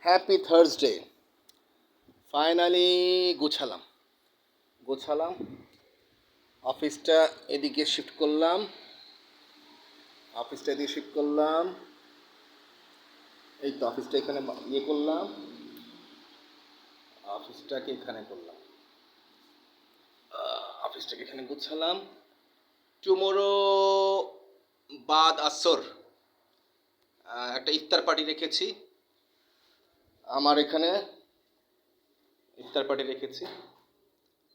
Happy Thursday. Finally গোছালাম গোছালাম অফিসটা এদিকে shift করলাম এই তো অফিসটা এখানে করলাম, অফিসটাকে এখানে করলাম, অফিসটাকে এখানে গোছালাম। টুমোরো বাদ আসর একটা ইফতার পার্টি রেখেছি, আমার এখানে ইফতার পার্টি রেখেছি,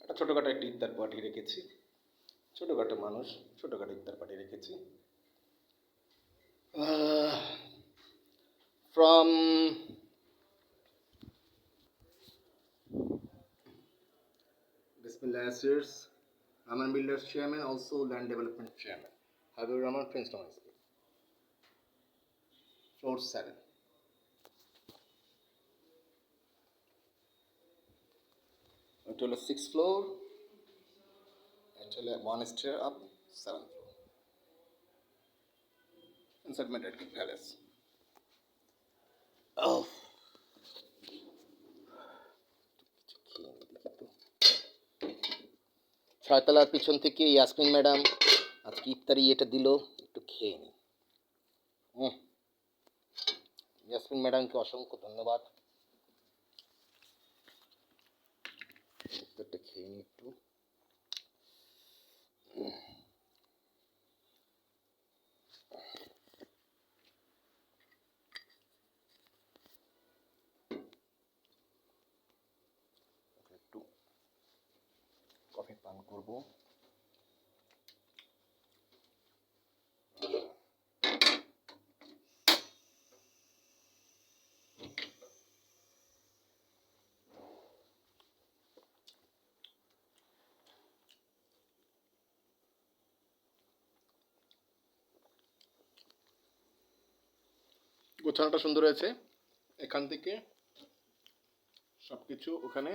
একটা ছোটোখাটো একটা ইফতার পার্টি রেখেছি, ছোটোখাটো মানুষ, ছোটোখাটো ইফতার পার্টি রেখেছি। From Bismillah Asirs, Rahman Builders Chairman, also Land Development Chairman, Habib Rahman, Princeton School, floor 7. Until the 6th floor, until one stair up, 7th floor. Inside my Red King Palace. Oh. ছয়তলার পিছন থেকে Yasmin madam আজকে ইফতারি এটা দিল, একটু খেয়ে নি। ইয়াসমিন ম্যাডামকে অসংখ্য ধন্যবাদ। ইফতারটা খেয়ে নি একটু। একটু কফি পান করবো। গোছানোটা সুন্দর হয়েছে। এখান থেকে সব কিছু ওখানে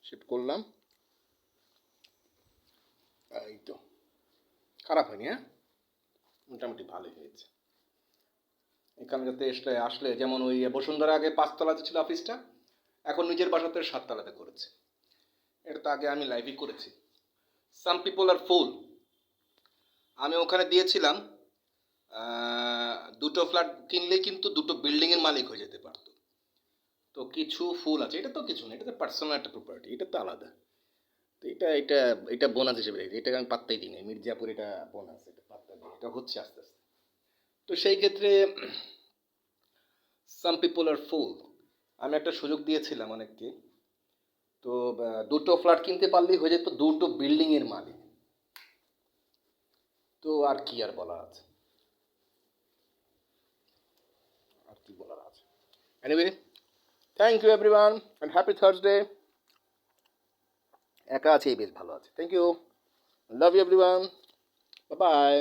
শিফট করলাম। এই তো খারাপ হয়নি, হ্যাঁ, মোটামুটি ভালোই হয়েছে। এখানে যাতে আসলে যেমন ওই বসুন্ধরা আগে 5তলাতে ছিল অফিসটা, এখন নিজের বাসাতে 7তলাতে করেছে। এটা তো আগে আমি লাইভই করেছি। সাম পিপল আর ফুল। আমি ওখানে দিয়েছিলাম 2টো ফ্ল্যাট কিনলেই কিন্তু 2টো বিল্ডিংয়ের মালিক হয়ে যেতে পারতো। তো কিছু ফুল আছে, এটা তো কিছু না, এটা তো পার্সোনাল একটা প্রপার্টি, এটা তো আলাদা। তো এটা এটা এটা বোনাস হিসেবে রেখেছি, এটাকে আমি পাত্তাই দিই না। মির্জাপুর এটা বোনাস, এটা পাত্তা দিই, এটা হচ্ছে আস্তে আস্তে। তো সেই ক্ষেত্রে সাম পিপল আর ফুল। আমি একটা সুযোগ দিয়েছিলাম অনেককে, তো 2টো ফ্ল্যাট কিনতে পারলেই হয়ে যেত 2টো বিল্ডিংয়ের মালিক। তো আর কি আর বলার আছে, আর কি বলার আছে। Anyway, thank you everyone and happy Thursday. একা আছেই বেশ ভালো আছে। Thank you, love you everyone, bye by.